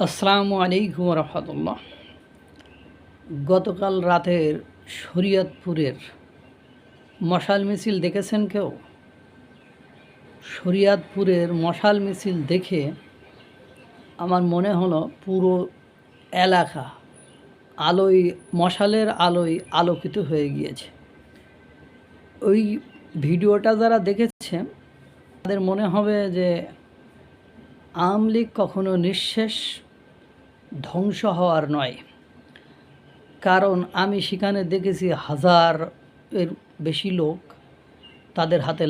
আসসালামু আলাইকুম রহমতুল্লাহ। গতকাল রাতের শরীয়তপুরের মশাল মিছিল দেখেছেন কেউ? শরীয়তপুরের মশাল মিছিল দেখে আমার মনে হলো পুরো এলাকা মশালের আলোয় আলোকিত হয়ে গিয়েছে। ওই ভিডিওটা যারা দেখেছে তাদের মনে হবে যে আওয়ামী লীগ কখনো নিঃশেষ ধ্বংস হওয়ার নয়। কারণ আমি সেখানে দেখেছি হাজারের বেশি লোক, তাদের হাতে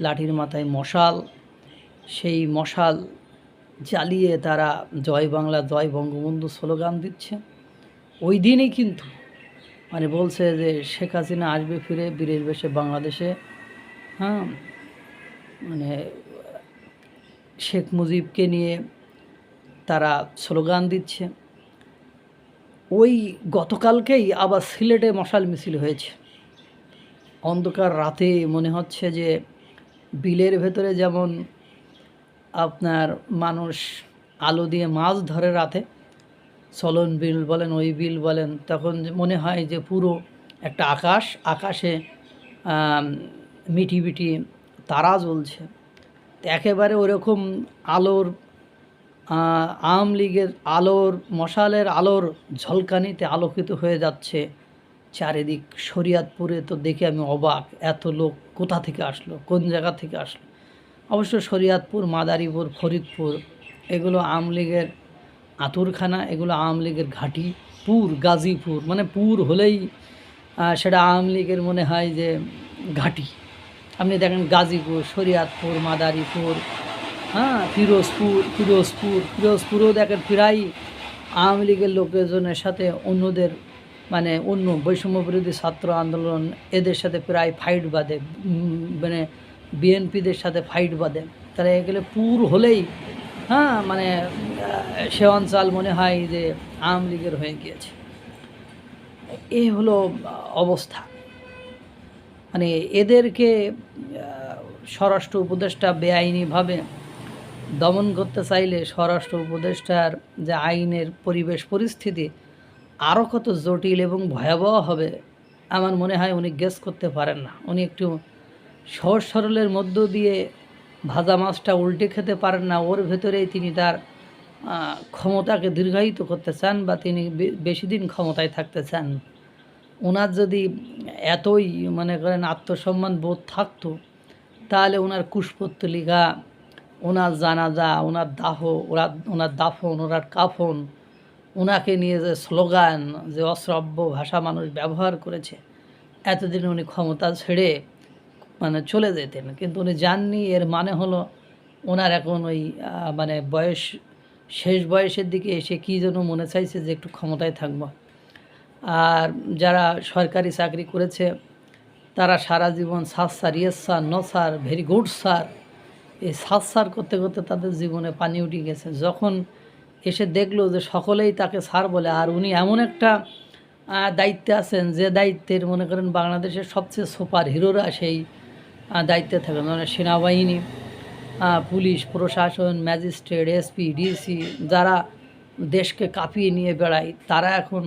লাঠির মাথায় মশাল, সেই মশাল জ্বালিয়ে তারা জয় বাংলা জয় বঙ্গবন্ধু স্লোগান দিচ্ছে। ওই দিনই কিন্তু বলছে যে শেখ হাসিনা আসবে ফিরে বীরের বেশে বাংলাদেশে। হ্যাঁ, শেখ মুজিবকে নিয়ে তারা স্লোগান দিচ্ছে। ওই গতকালকেই আবার সিলেটে মশাল মিছিল হয়েছে। অন্ধকার রাতে মনে হচ্ছে যে বিলের ভেতরে যেমন আপনার মানুষ আলো দিয়ে মাছ ধরে রাতে, চলন বিল বলেন ওই বিল বলেন, তখন মনে হয় যে পুরো একটা আকাশে মিটি তারা জ্বলছে। একেবারে ওরকম আলোর আওয়ামী লীগের মশালের আলোর ঝলকানিতে আলোকিত হয়ে যাচ্ছে চারিদিক। শরীয়তপুরে তো দেখে আমি অবাক, এত লোক কোথা থেকে আসলো, কোন জায়গা থেকে আসলো। অবশ্য শরীয়তপুর, মাদারীপুর, ফরিদপুর এগুলো আওয়ামী লীগের আতুরখানা, এগুলো আওয়ামী লীগের ঘাঁটি। গাজীপুর পুর হলেই সেটা আওয়ামী লীগের মনে হয় যে ঘাঁটি। আপনি দেখেন গাজীপুর, শরীয়তপুর, মাদারীপুর, পিরোজপুরও দেখেন প্রায় আওয়ামী লীগের লোকজনের সাথে অন্যদের অন্য বৈষম্য বিরোধী ছাত্র আন্দোলন এদের সাথে প্রায় ফাইট বাঁধে, বিএনপিদের সাথে ফাইট বাঁধে। তারা এগুলো পুর হলেই সে অঞ্চল মনে হয় যে আওয়ামী লীগের হয়ে গিয়েছে। এই হলো অবস্থা। এদেরকে স্বরাষ্ট্র উপদেষ্টা বেআইনিভাবে দমন করতে চাইলে স্বরাষ্ট্র উপদেষ্টার যে আইনের পরিস্থিতি আরও কত জটিল এবং ভয়াবহ হবে আমার মনে হয় উনি গেস করতে পারেন না। উনি একটু সহজ সরলের মধ্য দিয়ে ভাজা মাছটা উল্টে খেতে পারেন না। ওর ভেতরেই তিনি তার ক্ষমতাকে দীর্ঘায়িত করতে চান বা তিনি বেশি দিন ক্ষমতায় থাকতে চান। ওনার যদি এতই আত্মসম্মান বোধ থাকতো তাহলে ওনার কুশপুত্তলিকা, ওনার জানাজা, ওনার দাফন, ওনার কাফন, ওনাকে নিয়ে যে স্লোগান, যে অশ্রাব্য ভাষা মানুষ ব্যবহার করেছে, এতদিন উনি ক্ষমতা ছেড়ে চলে যেতেন, কিন্তু উনি যাননি। এর মানে হলো ওনার এখন ওই শেষ বয়সের দিকে এসে কী যেন মনে চাইছে যে একটু ক্ষমতায় থাকবো। আর যারা সরকারি চাকরি করেছে তারা সারা জীবন sir, yes sir, no sir, very good sir, এই স্যার করতে করতে তাদের জীবনে পানি উঠে গেছে। যখন এসে দেখলো যে সকলেই তাকে স্যার বলে, আর উনি এমন একটা দায়িত্বে আছেন যে দায়িত্বের বাংলাদেশের সবচেয়ে সুপার হিরোরা সেই দায়িত্বে থাকেন, সেনাবাহিনী, পুলিশ, প্রশাসন, ম্যাজিস্ট্রেট, এসপি, ডিসি, যারা দেশকে কাঁপিয়ে নিয়ে বেড়ায়, তারা এখন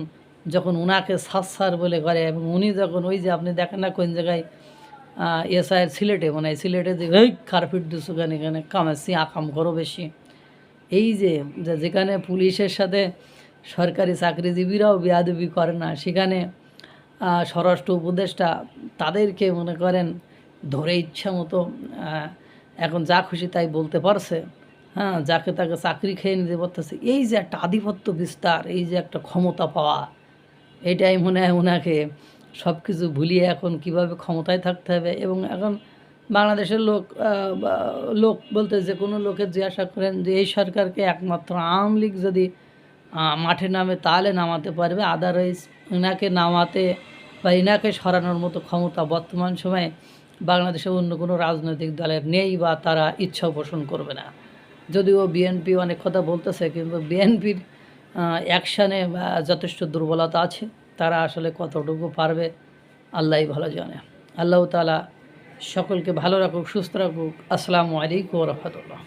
যখন ওনাকে স্যার বলে করে, এবং উনি যখন ওই যে আপনি দেখেন না কোন জায়গায় এসআইয়ের সিলেটে যে কার্পেট দিচ্ছ এখানে কামাচ্ছি আকাম করো বেশি, এই যে যেখানে পুলিশের সাথে সরকারি চাকরিজীবীরাও বেয়াদবি করে না, সেখানে স্বরাষ্ট্র উপদেষ্টা তাদেরকে ধরে ইচ্ছা মতো এখন যা খুশি তাই বলতে পারছে। যাকে তাকে চাকরি খেয়ে নিতে পারতেছে। এই যে একটা আধিপত্য বিস্তার, এই যে একটা ক্ষমতা পাওয়া, এটাই মনে হয় ওনাকে সব কিছু ভুলিয়ে এখন কিভাবে ক্ষমতায় থাকতে হবে। এবং এখন বাংলাদেশের লোক বলতে যে কোনো লোকের জিজ্ঞাসা করেন যে এই সরকারকে একমাত্র আওয়ামী লীগ যদি মাঠে নামে তাহলে নামাতে পারবে, আদারওয়াইজ এনাকে নামাতে বা এনাকে সরানোর মতো ক্ষমতা বর্তমান সময়ে বাংলাদেশে অন্য কোনো রাজনৈতিক দলের নেই বা তারা ইচ্ছা পোষণ করবে না। যদিও বিএনপি অনেক কথা বলতেছে, কিন্তু বিএনপির অ্যাকশানে যথেষ্ট দুর্বলতা আছে। তারা আসলে কতটুকু পারবে আল্লাহই ভালো জানে। আল্লাহ তাআলা সকলকে ভালো রাখুক, সুস্থ রাখুক। আসসালামু আলাইকুম ওয়া রাহমাতুল্লাহ।